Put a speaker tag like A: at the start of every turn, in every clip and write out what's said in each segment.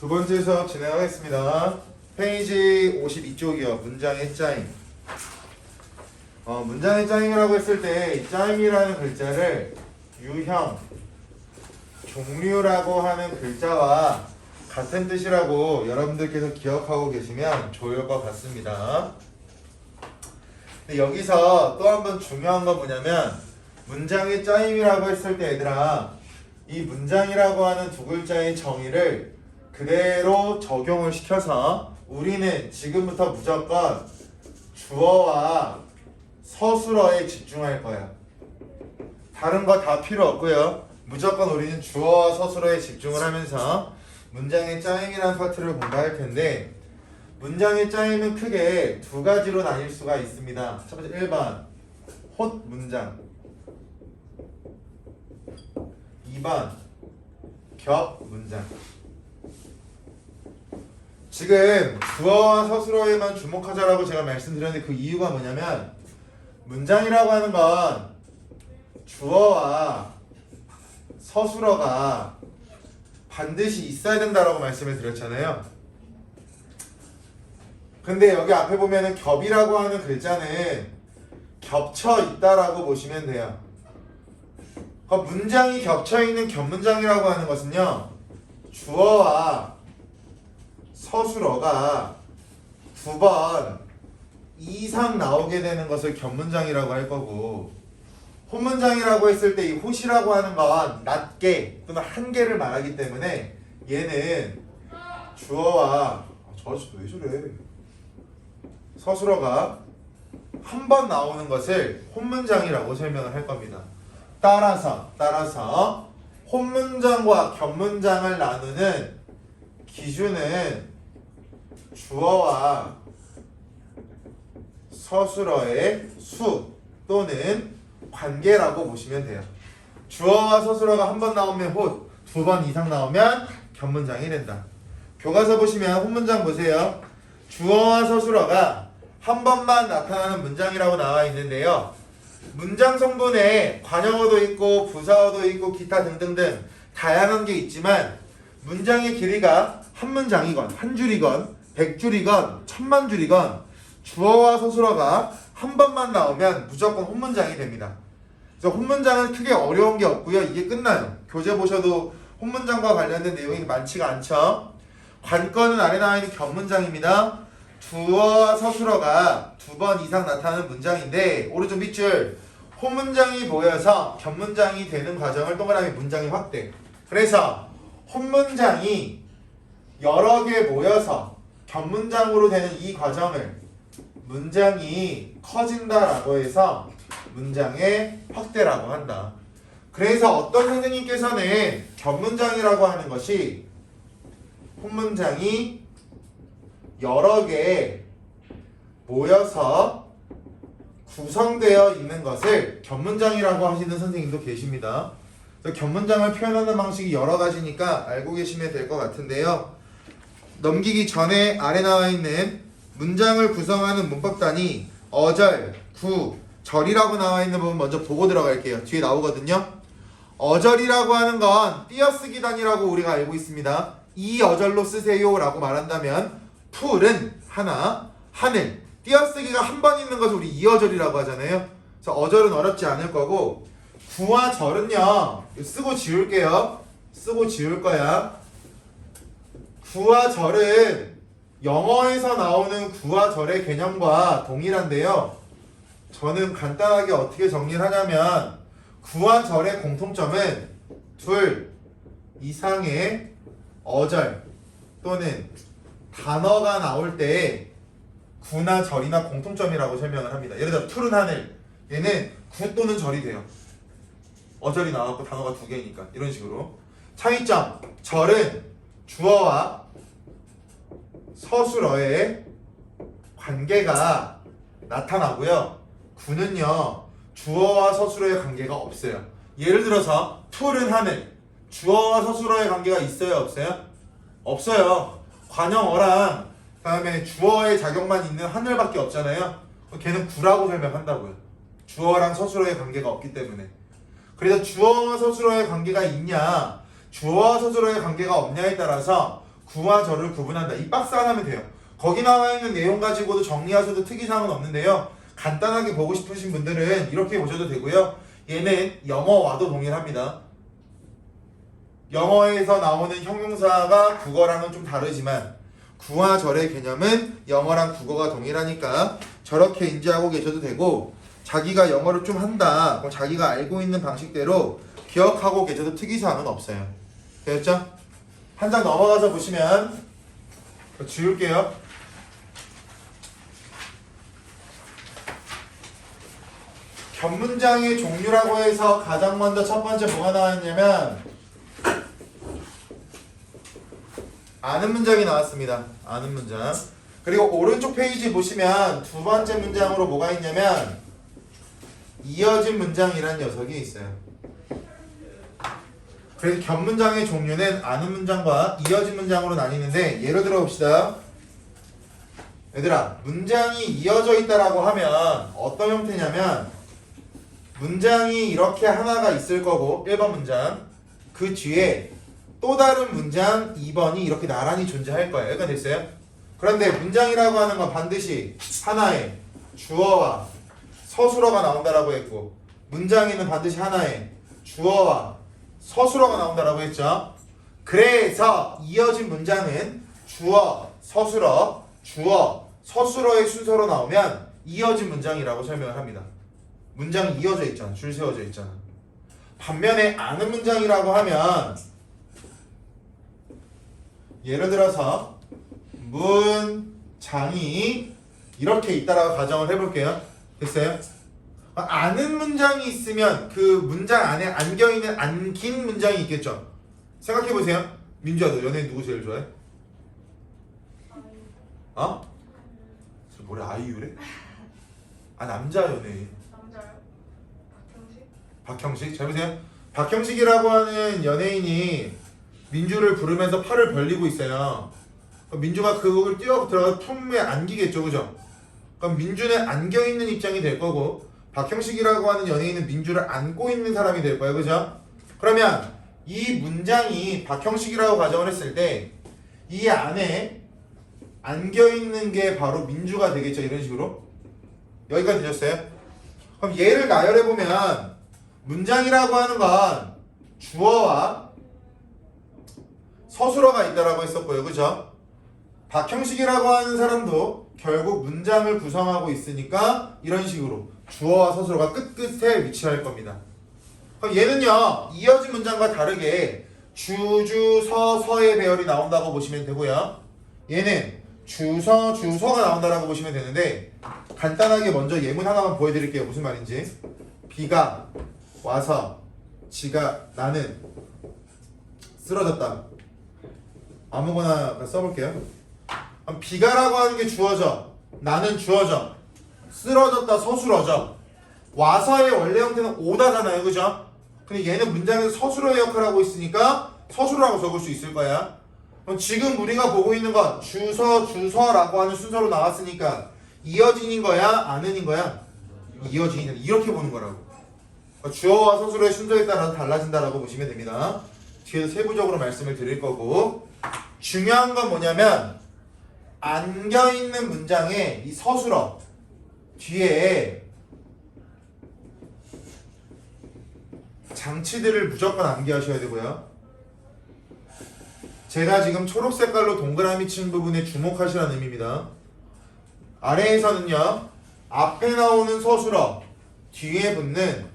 A: 두 번째 수업 진행하겠습니다. 페이지 52쪽이요. 문장의 짜임. 문장의 짜임이라고 했을 때 이 짜임이라는 글자를 유형, 종류라고 하는 글자와 같은 뜻이라고 여러분들께서 기억하고 계시면 좋을 것 같습니다. 근데 여기서 또 한 번 중요한 건 뭐냐면 문장의 짜임이라고 했을 때 얘들아, 이 문장이라고 하는 두 글자의 정의를 그대로 적용을 시켜서 우리는 지금부터 무조건 주어와 서술어에 집중할 거야. 다른 거 다 필요 없고요. 무조건 우리는 주어와 서술어에 집중을 하면서 문장의 짜임이라는 파트를 공부할 텐데, 문장의 짜임은 크게 두 가지로 나뉠 수가 있습니다. 첫 번째 1번 홑 문장, 2번 겹 문장. 지금 주어와 서술어에만 주목하자라고 제가 말씀드렸는데 그 이유가 뭐냐면 문장이라고 하는 건 주어와 서술어가 반드시 있어야 된다라고 말씀을 드렸잖아요. 근데 여기 앞에 보면은 겹이라고 하는 글자는 겹쳐 있다라고 보시면 돼요. 문장이 겹쳐 있는 겹문장이라고 하는 것은요, 주어와 서술어가 두 번 이상 나오게 되는 것을 겹문장이라고 할 거고, 홑문장이라고 했을 때 이 홑이라고 하는 건 낮게 또는 한 개를 말하기 때문에 얘는 주어와 저 아저씨 왜 저래? 서술어가 한 번 나오는 것을 홑문장이라고 설명을 할 겁니다. 따라서 홑문장과 겹문장을 나누는 기준은 주어와 서술어의 수 또는 관계라고 보시면 돼요. 주어와 서술어가 한 번 나오면 홑, 두 번 이상 나오면 겹문장이 된다. 교과서 보시면 홑문장 보세요. 주어와 서술어가 한 번만 나타나는 문장이라고 나와 있는데요. 문장 성분에 관형어도 있고 부사어도 있고 기타 등등등 다양한 게 있지만 문장의 길이가 한 문장이건 한 줄이건 100줄이건 1000만 줄이건 주어와 서술어가 한 번만 나오면 무조건 홑문장이 됩니다. 그래서 홑문장은 크게 어려운 게 없고요. 이게 끝나요. 교재 보셔도 홑문장과 관련된 내용이 많지가 않죠. 관건은 아래 나와 있는 겹문장입니다. 주어와 서술어가 두 번 이상 나타나는 문장인데 오른쪽 밑줄 홑문장이 모여서 겹문장이 되는 과정을 동그라미 문장의 확대. 그래서 홑문장이 여러 개 모여서 겹문장으로 되는 이 과정을 문장이 커진다라고 해서 문장의 확대라고 한다. 그래서 어떤 선생님께서는 겹문장이라고 하는 것이 홑문장이 여러 개 모여서 구성되어 있는 것을 겹문장이라고 하시는 선생님도 계십니다. 그래서 겹문장을 표현하는 방식이 여러 가지니까 알고 계시면 될 것 같은데요. 넘기기 전에 아래 나와 있는 문장을 구성하는 문법 단위 어절, 구, 절이라고 나와 있는 부분 먼저 보고 들어갈게요. 뒤에 나오거든요. 어절이라고 하는 건 띄어쓰기 단위라고 우리가 알고 있습니다. 이 어절로 쓰세요 라고 말한다면 풀은 하나, 하늘, 띄어쓰기가 한 번 있는 것을 우리 이어절이라고 하잖아요. 그래서 어절은 어렵지 않을 거고, 구와 절은요 쓰고 지울게요. 쓰고 지울 거야. 구와 절은 영어에서 나오는 구와 절의 개념과 동일한데요. 저는 간단하게 어떻게 정리를 하냐면 구와 절의 공통점은 둘 이상의 어절 또는 단어가 나올 때 구나 절이나 공통점이라고 설명을 합니다. 예를 들어 푸른 하늘, 얘는 구 또는 절이 돼요. 어절이 나왔고 단어가 두 개니까 이런 식으로. 차이점, 절은 주어와 서술어의 관계가 나타나고요. 구는요 주어와 서술어의 관계가 없어요. 예를 들어서 푸른 하늘, 주어와 서술어의 관계가 있어요 없어요? 없어요. 관형어랑 그다음에 주어의 작용만 있는 하늘밖에 없잖아요. 걔는 구라고 설명한다고요. 주어랑 서술어의 관계가 없기 때문에. 그래서 주어와 서술어의 관계가 있냐 주어와 서술어의 관계가 없냐에 따라서 구와 절을 구분한다. 이 박스 하나면 돼요. 거기 나와 있는 내용 가지고도 정리하셔도 특이사항은 없는데요. 간단하게 보고 싶으신 분들은 이렇게 보셔도 되고요. 얘는 영어와도 동일합니다. 영어에서 나오는 형용사가 국어랑은 좀 다르지만 구와 절의 개념은 영어랑 국어가 동일하니까 저렇게 인지하고 계셔도 되고, 자기가 영어를 좀 한다, 그럼 자기가 알고 있는 방식대로 기억하고 계셔도 특이사항은 없어요. 되었죠? 한 장 넘어가서 보시면, 지울게요. 견문장의 종류라고 해서 가장 먼저 첫 번째 뭐가 나왔냐면 아는 문장이 나왔습니다. 아는 문장. 그리고 오른쪽 페이지 보시면 두 번째 문장으로 뭐가 있냐면 이어진 문장이라는 녀석이 있어요. 그래서 견문장의 종류는 아는 문장과 이어진 문장으로 나뉘는데, 예를 들어 봅시다. 얘들아, 문장이 이어져 있다라고 하면 어떤 형태냐면 문장이 이렇게 하나가 있을 거고 1번 문장, 그 뒤에 또 다른 문장 2번이 이렇게 나란히 존재할 거예요. 여기까지 됐어요? 그런데 문장이라고 하는 건 반드시 하나의 주어와 서술어가 나온다라고 했고, 문장에는 반드시 하나의 주어와 서술어가 나온다라고 했죠. 그래서 이어진 문장은 주어, 서술어, 주어, 서술어의 순서로 나오면 이어진 문장이라고 설명을 합니다. 문장이 이어져 있잖아. 줄 세워져 있잖아. 반면에 아는 문장이라고 하면 예를 들어서 문장이 이렇게 있다라고 가정을 해볼게요. 됐어요? 아는 문장이 있으면 그 문장 안에 안겨있는 안긴 문장이 있겠죠. 생각해보세요. 민주야, 너 연예인 누구 제일 좋아해? 어? 뭐래, 아이유래? 아, 남자 연예인.
B: 남자요? 박형식?
A: 박형식? 잘 보세요. 박형식이라고 하는 연예인이 민주를 부르면서 팔을 벌리고 있어요. 민주가 그 곡을 뛰어 들어가서 품에 안기겠죠, 그죠? 그럼 민주는 안겨있는 입장이 될 거고, 박형식이라고 하는 연예인은 민주를 안고 있는 사람이 될 거예요, 그죠? 그러면 이 문장이 박형식이라고 가정을 했을 때 이 안에 안겨있는 게 바로 민주가 되겠죠, 이런 식으로. 여기까지 되셨어요? 그럼 얘를 나열해보면 문장이라고 하는 건 주어와 서술어가 있다라고 했었고요, 그죠? 박형식이라고 하는 사람도 결국 문장을 구성하고 있으니까 이런 식으로 주어와 서술어가 끝끝에 위치할 겁니다. 그럼 얘는요, 이어진 문장과 다르게 주서의 배열이 나온다고 보시면 되고요. 얘는 주서가 나온다라고 보시면 되는데, 간단하게 먼저 예문 하나만 보여드릴게요. 무슨 말인지. 비가 와서 나는 쓰러졌다. 아무거나 써볼게요. 비가라고 하는 게 주어져, 나는 주어져, 쓰러졌다 서술어져. 와서의 원래 형태는 오다잖아요, 그죠? 근데 얘는 문장에서 서술어의 역할을 하고 있으니까 서술어라고 적을 수 있을 거야. 그럼 지금 우리가 보고 있는 건 주서라고 하는 순서로 나왔으니까 이어진인 거야, 아는인 거야? 이어진이. 이렇게 보는 거라고. 그러니까 주어와 서술어의 순서에 따라서 달라진다라고 보시면 됩니다. 뒤에서 세부적으로 말씀을 드릴 거고, 중요한 건 뭐냐면 안겨있는 문장에 이 서술어 뒤에 장치들을 무조건 암기하셔야 되고요. 제가 지금 초록 색깔로 동그라미 친 부분에 주목하시라는 의미입니다. 아래에서는요, 앞에 나오는 서술어 뒤에 붙는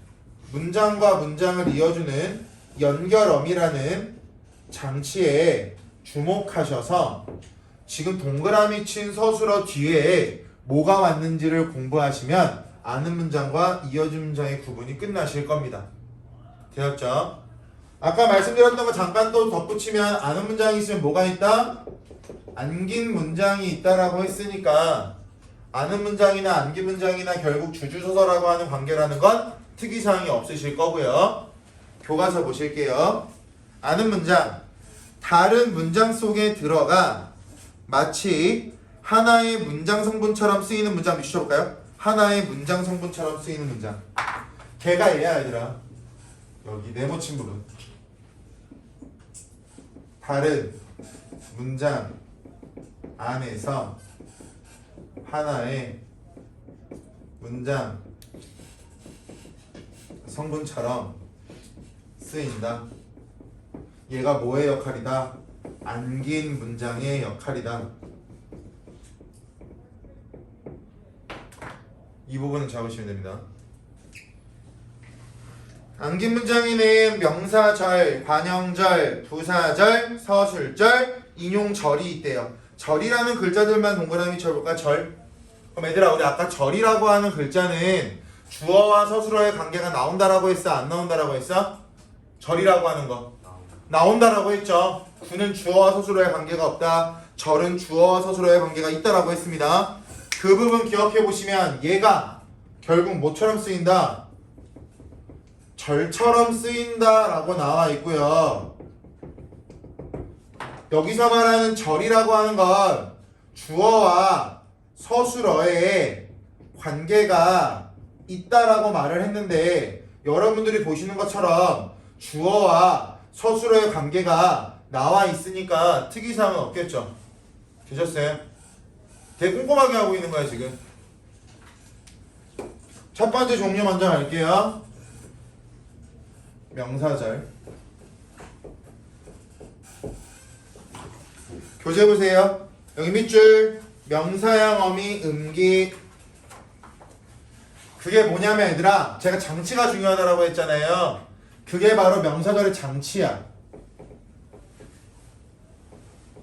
A: 문장과 문장을 이어주는 연결어미라는 장치에 주목하셔서 지금 동그라미 친 서술어 뒤에 뭐가 왔는지를 공부하시면 아는 문장과 이어진 문장의 구분이 끝나실 겁니다. 되었죠? 아까 말씀드렸던 거 잠깐 또 덧붙이면 아는 문장이 있으면 뭐가 있다? 안긴 문장이 있다라고 했으니까 아는 문장이나 안긴 문장이나 결국 주주소서라고 하는 관계라는 건 특이사항이 없으실 거고요. 교과서 보실게요. 아는 문장, 다른 문장 속에 들어가 마치 하나의 문장 성분처럼 쓰이는 문장 비춰볼까요? 하나의 문장 성분처럼 쓰이는 문장. 걔가 얘야, 얘들아. 여기 네모 친 부분. 다른 문장 안에서 하나의 문장 성분처럼 쓰인다. 얘가 뭐의 역할이다? 안긴 문장의 역할이다. 이 부분은 적으시면 됩니다. 안긴 문장에는 명사절, 관형절, 부사절, 서술절, 인용절이 있대요. 절이라는 글자들만 동그라미 쳐볼까? 절. 그럼 얘들아, 우리 아까 절이라고 하는 글자는 주어와 서술어의 관계가 나온다라고 했어? 안 나온다라고 했어? 절이라고 하는 거 나온다라고 했죠. 구는 주어와 서술어의 관계가 없다. 절은 주어와 서술어의 관계가 있다라고 했습니다. 그 부분 기억해 보시면 얘가 결국 뭐처럼 쓰인다? 절처럼 쓰인다라고 나와 있고요. 여기서 말하는 절이라고 하는 건 주어와 서술어의 관계가 있다라고 말을 했는데 여러분들이 보시는 것처럼 주어와 서술어의 관계가 나와 있으니까 특이사항은 없겠죠. 되셨어요? 되게 꼼꼼하게 하고 있는 거야 지금. 첫 번째 종류 먼저 갈게요. 명사절. 교재 보세요. 여기 밑줄 명사형 어미 음기. 그게 뭐냐면 얘들아, 제가 장치가 중요하다고 했잖아요. 그게 바로 명사절의 장치야.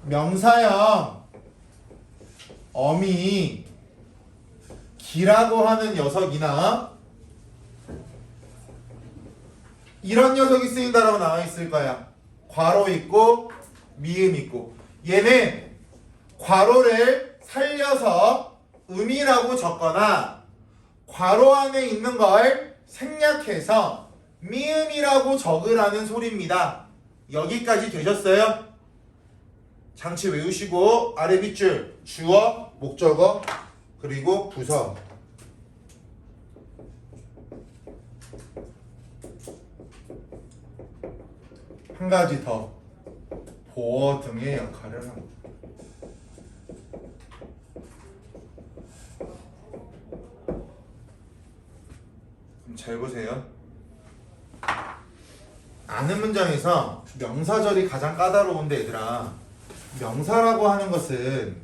A: 명사형 어미 기라고 하는 녀석이나 이런 녀석이 쓰인다라고 나와 있을 거야. 괄호 있고 미음 있고. 얘는 괄호를 살려서 음이라고 적거나 괄호 안에 있는 걸 생략해서 미음이라고 적으라는 소리입니다. 여기까지 되셨어요? 장치 외우시고 아래 밑줄 주어, 목적어, 그리고 부서. 한 가지 더. 보어 등의 역할을 합니다. 그럼 잘 보세요. 아는 문장에서 명사절이 가장 까다로운데 얘들아, 명사라고 하는 것은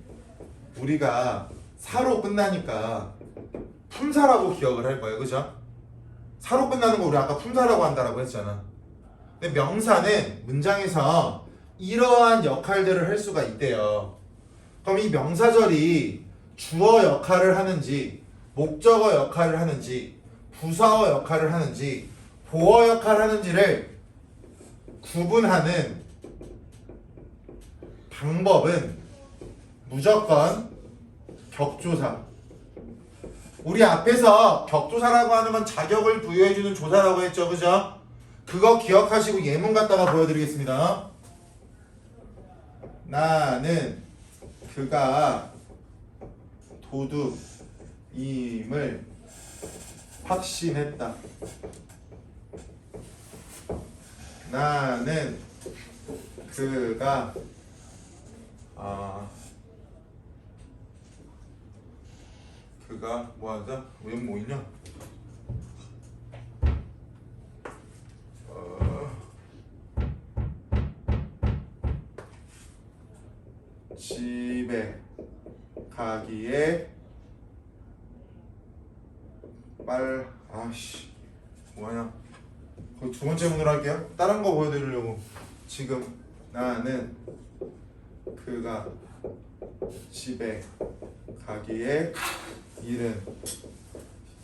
A: 우리가 사로 끝나니까 품사라고 기억을 할 거예요. 그죠? 사로 끝나는 거 우리 아까 품사라고 한다라고 했잖아. 근데 명사는 문장에서 이러한 역할들을 할 수가 있대요. 그럼 이 명사절이 주어 역할을 하는지, 목적어 역할을 하는지, 부사어 역할을 하는지, 보어 역할을 하는지를 구분하는 방법은 무조건 격조사. 우리 앞에서 격조사라고 하는 건 자격을 부여해주는 조사라고 했죠. 그죠? 그거 기억하시고 예문 갖다가 보여드리겠습니다. 나는 그가 도둑임을 확신했다. 나는 그가 그가 뭐하자? 왜 뭐 있냐? 집에 가기에 뭐하냐? 거기 두 번째 문으로 할게요. 다른 거 보여드리려고. 지금 나는 그가 집에 가기에 이른.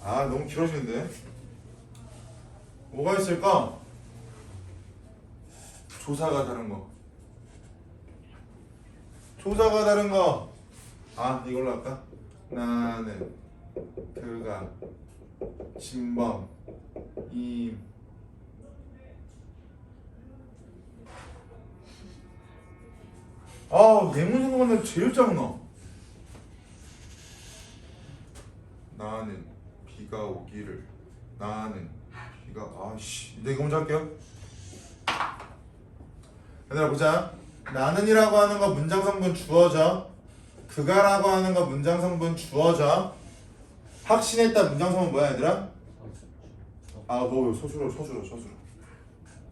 A: 너무 길어지는데? 뭐가 있을까? 조사가 다른 거. 조사가 다른 거. 이걸로 할까? 나는 그가 진범 임 예문 생각하면 제일 작나? 나는 비가 오기를. 나는 비가. 근데 이거 먼저 할게요. 얘들아 보자. 나는이라고 하는 거 문장 성분 주어져. 그가라고 하는 거 문장 성분 주어져. 확신했다 문장 성분 뭐야 얘들아? 아, 뭐 서술어.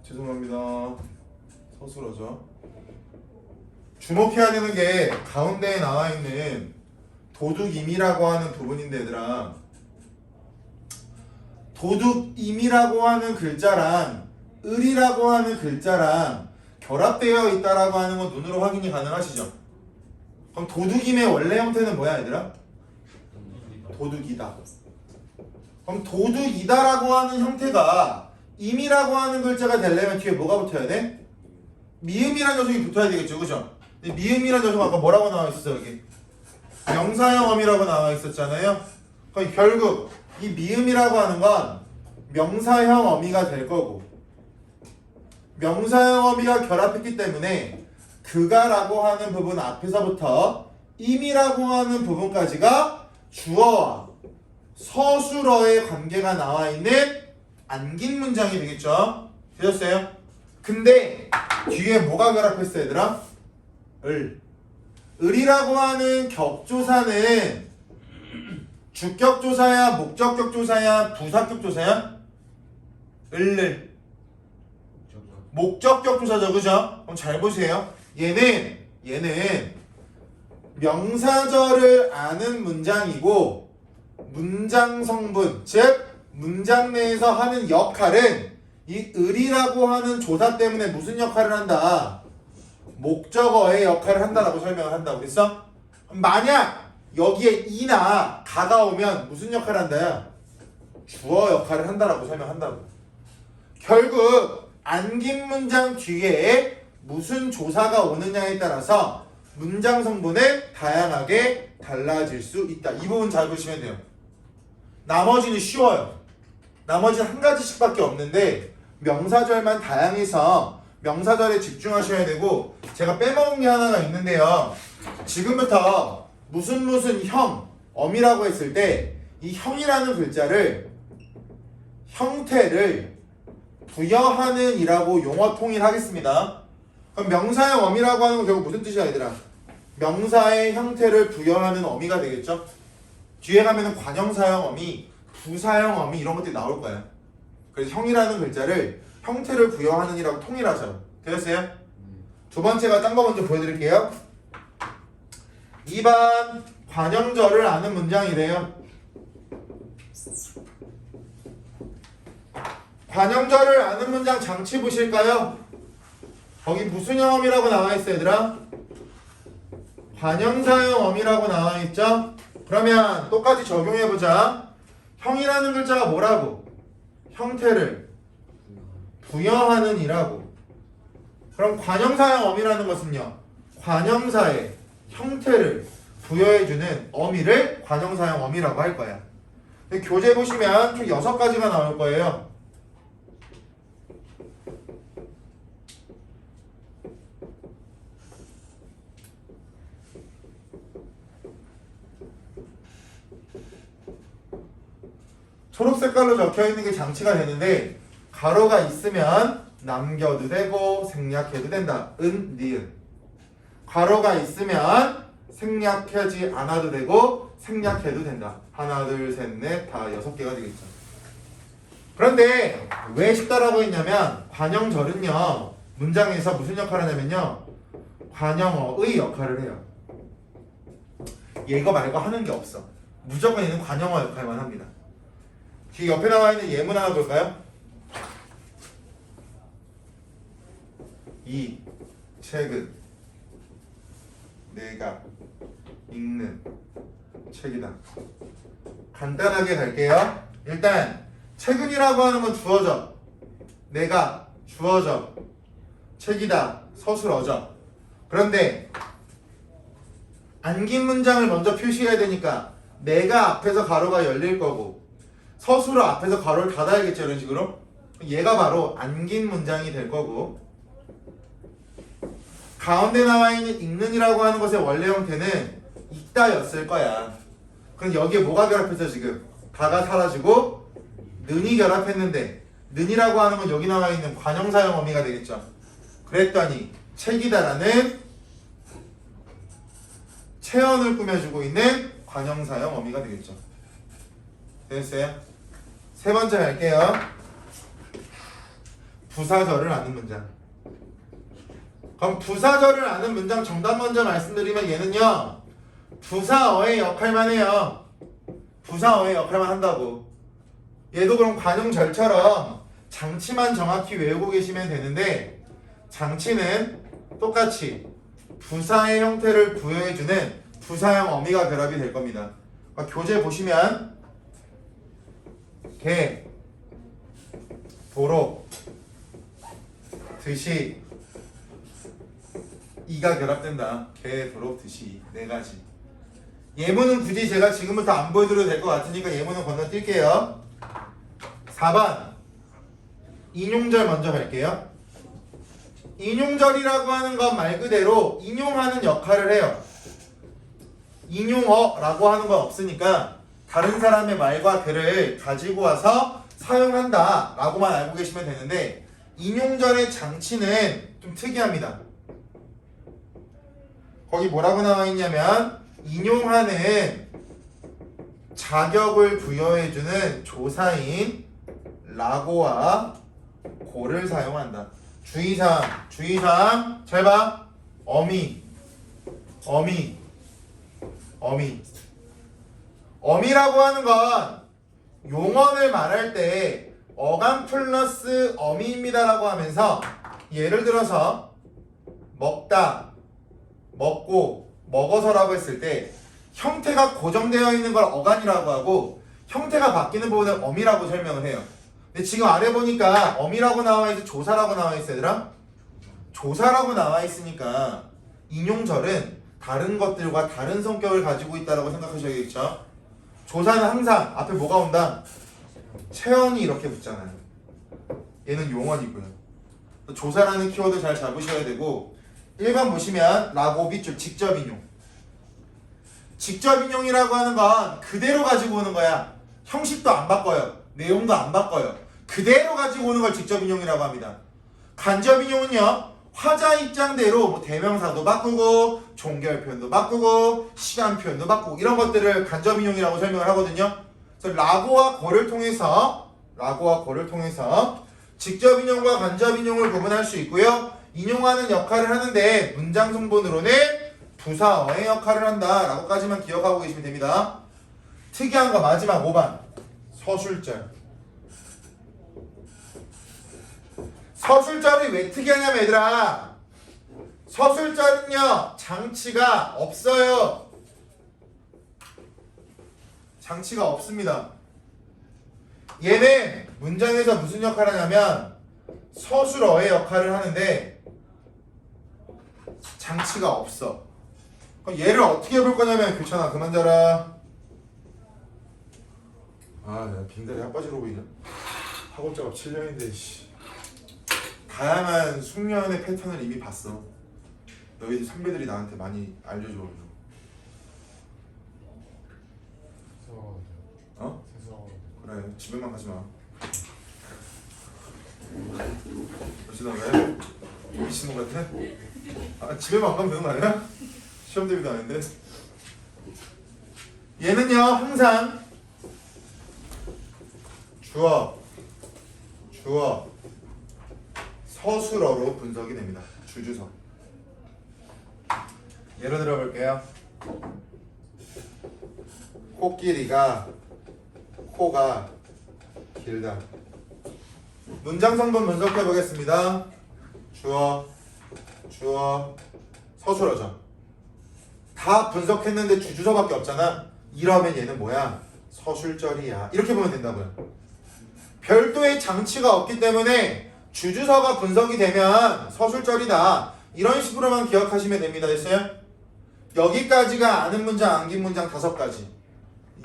A: 죄송합니다. 서술어죠. 주목해야 되는 게 가운데에 나와 있는 도둑임이라고 하는 부분인데 얘들아, 도둑임이라고 하는 글자랑 을이라고 하는 글자랑 결합되어 있다라고 하는 건 눈으로 확인이 가능하시죠? 그럼 도둑임의 원래 형태는 뭐야 얘들아? 도둑이다. 그럼 도둑이다라고 하는 형태가 임이라고 하는 글자가 되려면 뒤에 뭐가 붙어야 돼? 미음이라는 녀석이 붙어야 되겠죠, 그죠? 근데 미음이라는 녀석 아까 뭐라고 나와 있었어 여기? 명사형 어미라고 나와 있었잖아요. 그럼 결국 이 미음이라고 하는 건 명사형 어미가 될 거고, 명사형 어미가 결합했기 때문에 그가라고 하는 부분 앞에서부터 임이라고 하는 부분까지가 주어와 서술어의 관계가 나와 있는 안긴 문장이 되겠죠. 되셨어요? 근데 뒤에 뭐가 결합했어 얘들아? 을이라고 하는 격조사는 주격조사야, 목적격조사야, 부사격조사야? 목적격조사죠, 그죠? 그럼 잘 보세요. 얘는 명사절을 아는 문장이고, 문장 성분, 즉 문장 내에서 하는 역할은 이 을이라고 하는 조사 때문에 무슨 역할을 한다? 목적어의 역할을 한다라고 설명을 한다고 그랬어? 만약 여기에 이나 가가 오면 무슨 역할을 한다야? 주어 역할을 한다라고 설명한다고. 결국 안긴 문장 뒤에 무슨 조사가 오느냐에 따라서 문장 성분은 다양하게 달라질 수 있다. 이 부분 잘 보시면 돼요. 나머지는 쉬워요. 나머지는 한 가지씩밖에 없는데 명사절만 다양해서 명사절에 집중하셔야 되고, 제가 빼먹은 게 하나가 있는데요. 지금부터 무슨 형, 엄이라고 했을 때 이 형이라는 글자를 형태를 부여하는 이라고 용어 통일하겠습니다. 그럼 명사형 어미라고 하는 건 결국 무슨 뜻이야 얘들아? 명사의 형태를 부여하는 어미가 되겠죠? 뒤에 가면은 관형사형 어미, 부사형 어미 이런 것들이 나올 거야. 그래서 형이라는 글자를 형태를 부여하는 이라고 통일하죠. 되었어요? 두 번째가 딴 거 먼저 보여드릴게요. 2번 관형절을 아는 문장이래요. 관형절을 아는 문장 장치 보실까요? 거기 무슨 형어미라고 나와있어 얘들아? 관형사형 어미라고 나와있죠? 그러면 똑같이 적용해보자. 형이라는 글자가 뭐라고? 형태를 부여하는 이라고. 그럼 관형사형 어미라는 것은요, 관형사의 형태를 부여해주는 어미를 관형사형 어미라고 할 거야. 근데 교재 보시면 총 6가지가 나올 거예요. 초록 색깔로 적혀 있는 게 장치가 되는데, 가로가 있으면 남겨도 되고 생략해도 된다. 은, 니은. 가로가 있으면 생략하지 않아도 되고 생략해도 된다. 하나, 둘, 셋, 넷, 다 6개가 되겠죠. 그런데 왜 쉽다라고 했냐면, 관형절은요 문장에서 무슨 역할을 하냐면요, 관형어의 역할을 해요. 얘거 말고 하는 게 없어. 무조건 얘는 관형어 역할만 합니다. 뒤 옆에 나와 있는 예문 하나 볼까요? 이 책은 내가 읽는 책이다. 간단하게 갈게요. 일단 책은이라고 하는 건 주어져. 내가 주어져. 책이다 서술어져. 그런데 안긴 문장을 먼저 표시해야 되니까 내가 앞에서 가로가 열릴 거고 서술어 앞에서 가로를 닫아야겠죠. 이런 식으로. 얘가 바로 안긴 문장이 될 거고, 가운데 나와 있는 읽는이라고 하는 것의 원래 형태는 읽다였을 거야. 그럼 여기에 뭐가 결합했어 지금? 다가 사라지고 는이 결합했는데, 는이라고 하는 건 여기 나와 있는 관형사형 어미가 되겠죠. 그랬더니 책이다라는 체언을 꾸며주고 있는 관형사형 어미가 되겠죠. 됐어요? 세 번째 갈게요. 부사절을 아는 문장. 그럼 부사절을 아는 문장 정답 먼저 말씀드리면 얘는요, 부사어의 역할만 해요. 부사어의 역할만 한다고. 얘도 그럼 관용절처럼 장치만 정확히 외우고 계시면 되는데, 장치는 똑같이 부사의 형태를 부여해주는 부사형 어미가 결합이 될 겁니다. 그러니까 교재 보시면 개, 도로, 드시, 이가 결합된다. 개, 도로, 드시 네 가지. 예문은 굳이 제가 지금부터 안 보여드려도 될 것 같으니까 예문은 건너뛸게요. 4번 인용절 먼저 갈게요. 인용절이라고 하는 건 말 그대로 인용하는 역할을 해요. 인용어라고 하는 건 없으니까 다른 사람의 말과 글을 가지고 와서 사용한다 라고만 알고 계시면 되는데, 인용절의 장치는 좀 특이합니다. 거기 뭐라고 나와 있냐면, 인용하는 자격을 부여해주는 조사인 라고와 고를 사용한다. 주의사항 잘 봐. 어미라고 하는 건 용언을 말할 때 어감 플러스 어미입니다라고 하면서, 예를 들어서 먹다, 먹고, 먹어서라고 했을 때 형태가 고정되어 있는 걸 어간이라고 하고 형태가 바뀌는 부분을 어미라고 설명을 해요. 근데 지금 아래 보니까 어미라고 나와 있어, 조사라고 나와 있어 얘들아? 조사라고 나와 있으니까 인용절은 다른 것들과 다른 성격을 가지고 있다고 생각하셔야겠죠? 조사는 항상 앞에 뭐가 온다? 체언이 이렇게 붙잖아요. 얘는 용언이고요. 조사라는 키워드 잘 잡으셔야 되고, 1번 보시면 라고 빗줄 직접 인용. 직접 인용이라고 하는 건 그대로 가지고 오는 거야. 형식도 안 바꿔요. 내용도 안 바꿔요. 그대로 가지고 오는 걸 직접 인용이라고 합니다. 간접 인용은요, 화자 입장대로 뭐 대명사도 바꾸고 종결 표현도 바꾸고 시간 표현도 바꾸고 이런 것들을 간접 인용이라고 설명을 하거든요. 그래서 라고와 고를 통해서 직접 인용과 간접 인용을 구분할 수 있고요. 인용하는 역할을 하는데 문장 성분으로는 부사어의 역할을 한다 라고까지만 기억하고 계시면 됩니다. 특이한 거 마지막 5번 서술절. 서술절이 왜 특이하냐면 얘들아, 서술절은요 장치가 없어요. 장치가 없습니다. 얘는 문장에서 무슨 역할을 하냐면 서술어의 역할을 하는데 장치가 없어. 그럼 얘를 어떻게 볼 거냐면, 교찬아 그만 자라. 내가 빙다리 핫바지로 보이냐? 학원 작업 7년인데 다양한 숙련의 패턴을 이미 봤어. 너희들 선배들이 나한테 많이 알려줘. 그래, 집에만 가지 마. 어찌 나가요? 미친놈 같아? 집에만 안 가면 되는 거 아니야? 시험 대비도 안 했는데. 얘는요 항상 주어 서술어로 분석이 됩니다. 주주석. 예로 들어 볼게요. 코가 길다. 문장 성분 분석해 보겠습니다. 주어 서술어죠. 다 분석했는데 주주서밖에 없잖아. 이러면 얘는 뭐야? 서술절이야. 이렇게 보면 된다고요. 별도의 장치가 없기 때문에 주주서가 분석이 되면 서술절이다. 이런 식으로만 기억하시면 됩니다. 됐어요? 여기까지가 아는 문장, 암긴 문장 5가지.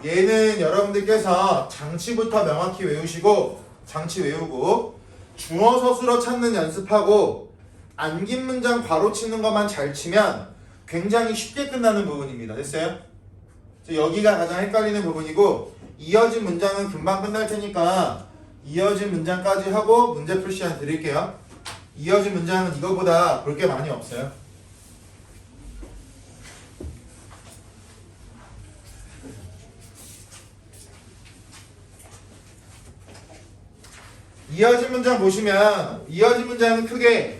A: 얘는 여러분들께서 장치부터 명확히 외우시고, 장치 외우고 주어 서술어 찾는 연습하고 암긴 문장 괄호 치는 것만 잘 치면 굉장히 쉽게 끝나는 부분입니다. 됐어요? 여기가 가장 헷갈리는 부분이고, 이어진 문장은 금방 끝날 테니까 이어진 문장까지 하고 문제 풀 시간 드릴게요. 이어진 문장은 이거보다 볼 게 많이 없어요. 이어진 문장 보시면 이어진 문장은 크게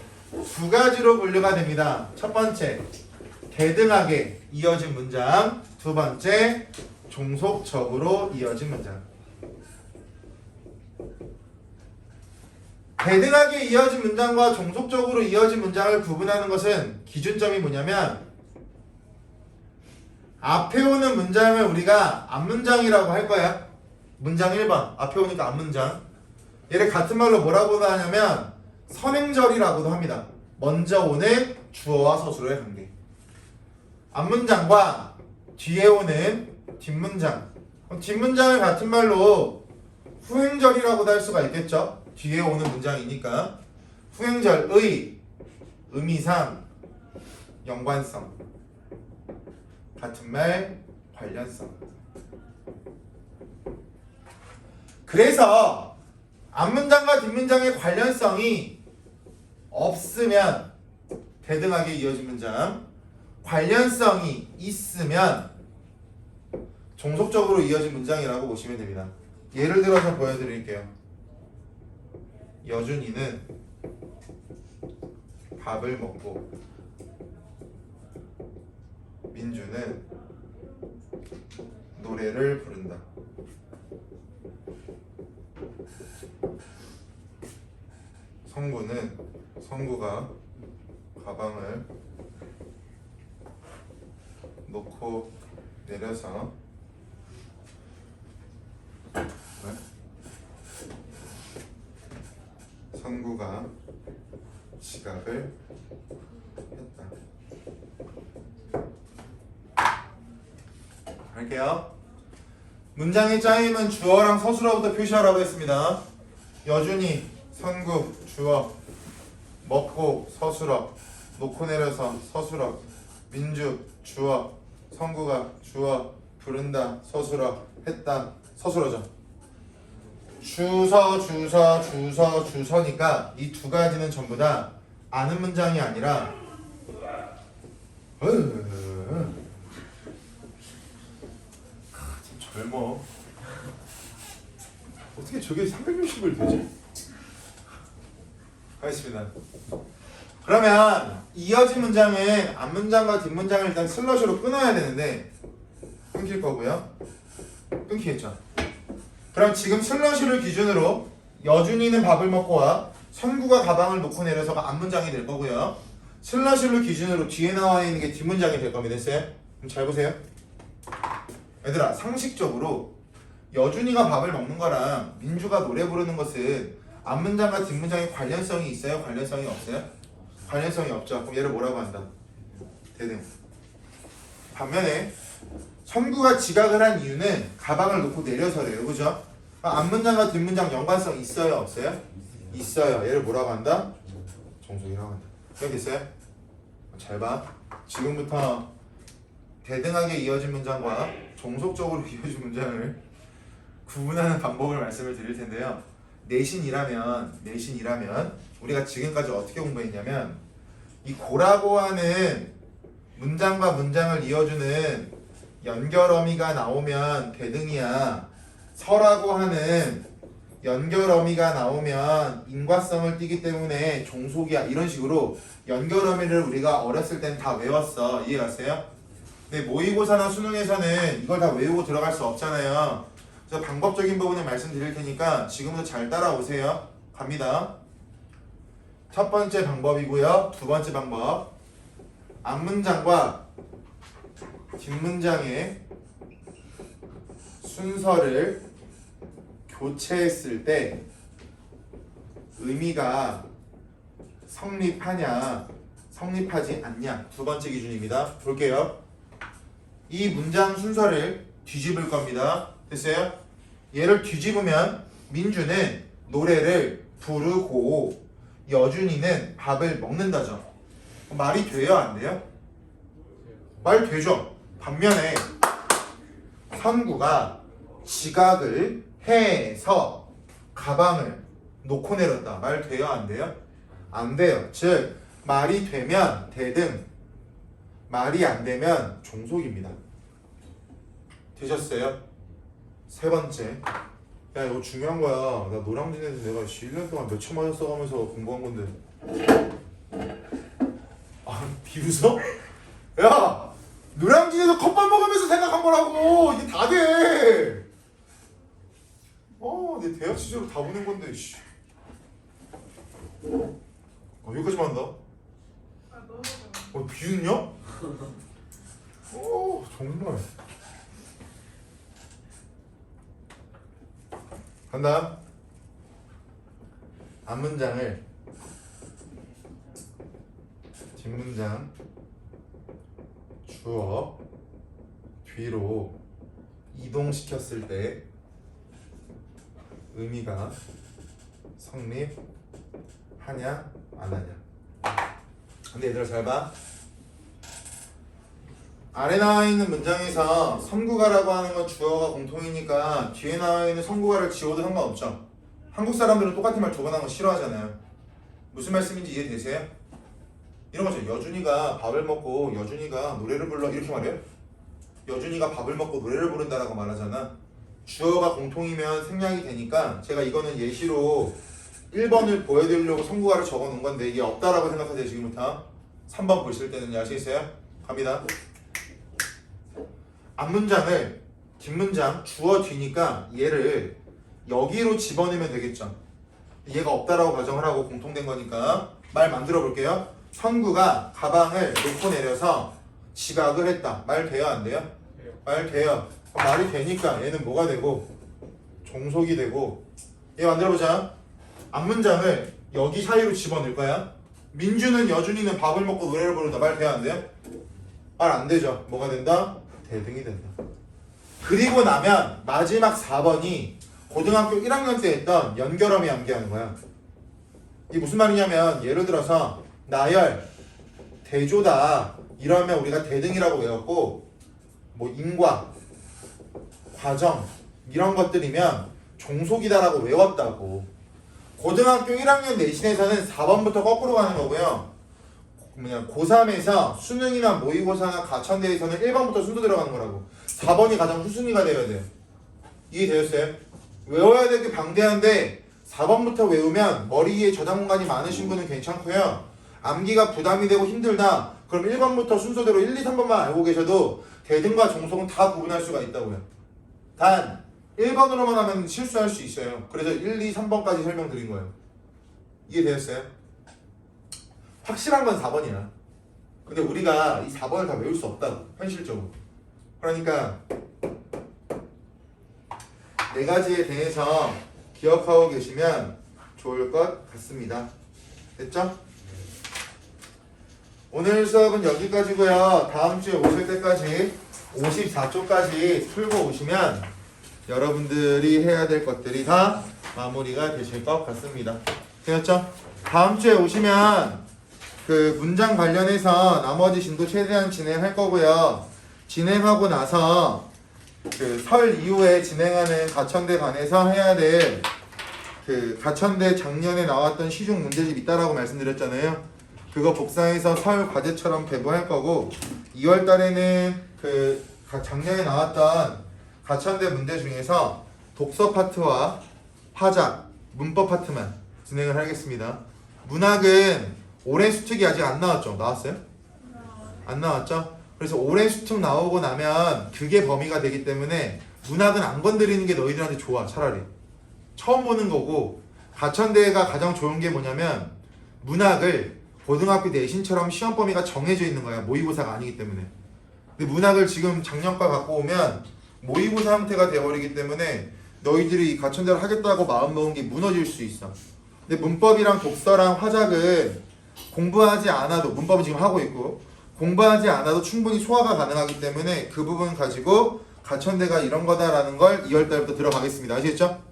A: 두 가지로 분류가 됩니다. 첫 번째, 대등하게 이어진 문장. 두 번째, 종속적으로 이어진 문장. 대등하게 이어진 문장과 종속적으로 이어진 문장을 구분하는 것은 기준점이 뭐냐면 앞에 오는 문장을 우리가 앞문장이라고 할 거야. 문장 1번 앞에 오니까 앞문장. 얘를 같은 말로 뭐라고 하냐면 선행절이라고도 합니다. 먼저 오는 주어와 서술어의 관계. 앞문장과 뒤에 오는 뒷문장. 뒷문장을 같은 말로 후행절이라고도 할 수가 있겠죠. 뒤에 오는 문장이니까. 후행절의 의미상 연관성, 같은 말 관련성. 그래서 앞문장과 뒷문장의 관련성이 없으면 대등하게 이어진 문장, 관련성이 있으면 종속적으로 이어진 문장이라고 보시면 됩니다. 예를 들어서 보여드릴게요. 여준이는 밥을 먹고 민주는 노래를 부른다. 성구가 가방을 놓고 내려서 성구가 지각을 했다. 할게요. 문장의 짜임은 주어랑 서술어부터 표시하라고 했습니다. 여준이, 선구, 주어, 먹고, 서술어, 놓고 내려서, 서술어, 민주, 주어, 성구가, 주어, 부른다, 서술어, 했다, 서술어죠. 주서니까 이 두 가지는 전부 다 아는 문장이 아니라 참 젊어. 어떻게 저게 360을 되지? 하겠습니다. 그러면 이어진 문장은 앞문장과 뒷문장을 일단 슬러시로 끊어야 되는데 끊길 거고요. 끊기겠죠. 그럼 지금 슬러시를 기준으로 여준이는 밥을 먹고 와, 선구가 가방을 놓고 내려서가 앞문장이 될 거고요. 슬러시를 기준으로 뒤에 나와 있는 게 뒷문장이 될 겁니다. 됐어요? 그럼 잘 보세요. 얘들아, 상식적으로 여준이가 밥을 먹는 거랑 민주가 노래 부르는 것은 앞문장과 뒷문장에 관련성이 있어요? 관련성이 없어요? 관련성이 없죠. 그럼 얘를 뭐라고 한다? 대등. 반면에 선구가 지각을 한 이유는 가방을 놓고 내려서래요. 그죠? 앞문장과 뒷문장 연관성 있어요? 없어요? 있어요. 얘를 뭐라고 한다? 종속이라고 한다. 이렇게 됐어요? 잘 봐. 지금부터 대등하게 이어진 문장과 종속적으로 이어진 문장을 구분하는 방법을 말씀을 드릴 텐데요. 내신이라면 우리가 지금까지 어떻게 공부했냐면 이 고라고 하는 문장과 문장을 이어주는 연결어미가 나오면 대등이야. 서라고 하는 연결어미가 나오면 인과성을 띠기 때문에 종속이야. 이런 식으로 연결어미를 우리가 어렸을 땐 다 외웠어. 이해갔어요? 근데 모의고사나 수능에서는 이걸 다 외우고 들어갈 수 없잖아요. 그래서 방법적인 부분을 말씀드릴 테니까 지금부터 잘 따라오세요. 갑니다. 첫 번째 방법이고요. 두 번째 방법. 앞문장과 뒷문장의 순서를 교체했을 때 의미가 성립하냐, 성립하지 않냐. 두 번째 기준입니다. 볼게요. 이 문장 순서를 뒤집을 겁니다. 됐어요? 얘를 뒤집으면 민주는 노래를 부르고 여준이는 밥을 먹는다죠. 말이 돼요? 안 돼요? 말 되죠? 반면에 선구가 지각을 해서 가방을 놓고 내렸다. 말 돼요? 안 돼요? 안 돼요. 즉 말이 되면 대등, 말이 안 되면 종속입니다. 되셨어요? 세 번째. 야 이거 중요한 거야. 나 노량진에서 내가 1년 동안 몇 천만 원 써가면서 공부한 건데. 아 비웃어? 야 노량진에서 컵밥 먹으면서 생각한 거라고. 이게 다 돼. 내 대학 시절로 다 보낸 건데. 씨. 여기까지만 한다.
B: 아 너무
A: 비웃냐? 정말. 간다. 앞문장을 뒷문장 주어 뒤로 이동시켰을 때 의미가 성립하냐 안 하냐. 근데 얘들아 잘 봐. 아래 나와 있는 문장에서 선구가라고 하는 건 주어가 공통이니까 뒤에 나와 있는 선구가를 지워도 상관없죠. 한국 사람들은 똑같은 말 두 번 하는 거 싫어하잖아요. 무슨 말씀인지 이해되세요? 이런 거죠. 여준이가 밥을 먹고 여준이가 노래를 불러 이렇게 말해요? 여준이가 밥을 먹고 노래를 부른다라고 말하잖아. 주어가 공통이면 생략이 되니까 제가 이거는 예시로 1번을 보여드리려고 선구가를 적어 놓은 건데 이게 없다라고 생각하세요. 지금부터 3번 보실 때는요. 아시겠어요? 갑니다. 앞문장을 뒷문장 주어 뒤니까 얘를 여기로 집어넣으면 되겠죠. 얘가 없다라고 가정을 하고 공통된 거니까 말 만들어 볼게요. 선구가 가방을 놓고 내려서 지각을 했다. 말 돼요 안 돼요? 말 돼요. 말이 되니까 얘는 뭐가 되고 종속이 되고. 얘 만들어 보자. 앞문장을 여기 사이로 집어넣을 거야. 민주는 여준이는 밥을 먹고 노래를 부른다. 말 돼요 안 돼요? 말 안 되죠. 뭐가 된다? 대등이 된다. 그리고 나면 마지막 4번이 고등학교 1학년 때 했던 연결함이 암기하는 거야. 이게 무슨 말이냐면 예를 들어서 나열, 대조다 이러면 우리가 대등이라고 외웠고 뭐 인과, 과정 이런 것들이면 종속이다라고 외웠다고. 고등학교 1학년 내신에서는 4번부터 거꾸로 가는 거고요. 고3에서 수능이나 모의고사나 가천대에서는 1번부터 순서 들어가는 거라고. 4번이 가장 후순위가 되어야 돼요. 이해되셨어요? 외워야 될 게 방대한데 4번부터 외우면 머리에 저장 공간이 많으신 분은 괜찮고요. 암기가 부담이 되고 힘들다. 그럼 1번부터 순서대로 1, 2, 3번만 알고 계셔도 대등과 종속은 다 구분할 수가 있다고요. 단 1번으로만 하면 실수할 수 있어요. 그래서 1, 2, 3번까지 설명드린 거예요. 이해되셨어요? 확실한 건 4번이야. 근데 우리가 이 4번을 다 외울 수 없다고. 현실적으로. 그러니까 4가지에 대해서 기억하고 계시면 좋을 것 같습니다. 됐죠? 오늘 수업은 여기까지고요. 다음 주에 오실 때까지 54쪽까지 풀고 오시면 여러분들이 해야 될 것들이 다 마무리가 되실 것 같습니다. 되었죠? 다음 주에 오시면 그 문장 관련해서 나머지 진도 최대한 진행할 거고요. 진행하고 나서 그 설 이후에 진행하는 가천대 관해서 해야 될 그 가천대 작년에 나왔던 시중 문제집 있다라고 말씀드렸잖아요. 그거 복사해서 설 과제처럼 배부할 거고 2월 달에는 그 작년에 나왔던 가천대 문제 중에서 독서 파트와 화작, 문법 파트만 진행을 하겠습니다. 문학은 올해 수특이 아직 안 나왔죠? 나왔어요? 안 나왔죠? 그래서 올해 수특 나오고 나면 그게 범위가 되기 때문에 문학은 안 건드리는 게 너희들한테 좋아. 차라리 처음 보는 거고. 가천대가 가장 좋은 게 뭐냐면 문학을 고등학교 내신처럼 시험 범위가 정해져 있는 거야. 모의고사가 아니기 때문에. 근데 문학을 지금 작년과 갖고 오면 모의고사 형태가 되어버리기 때문에 너희들이 이 가천대를 하겠다고 마음 먹은 게 무너질 수 있어. 근데 문법이랑 독서랑 화작은 공부하지 않아도, 문법은 지금 하고 있고 공부하지 않아도 충분히 소화가 가능하기 때문에 그 부분 가지고 가천대가 이런 거다라는 걸 2월 달부터 들어가겠습니다. 아시겠죠?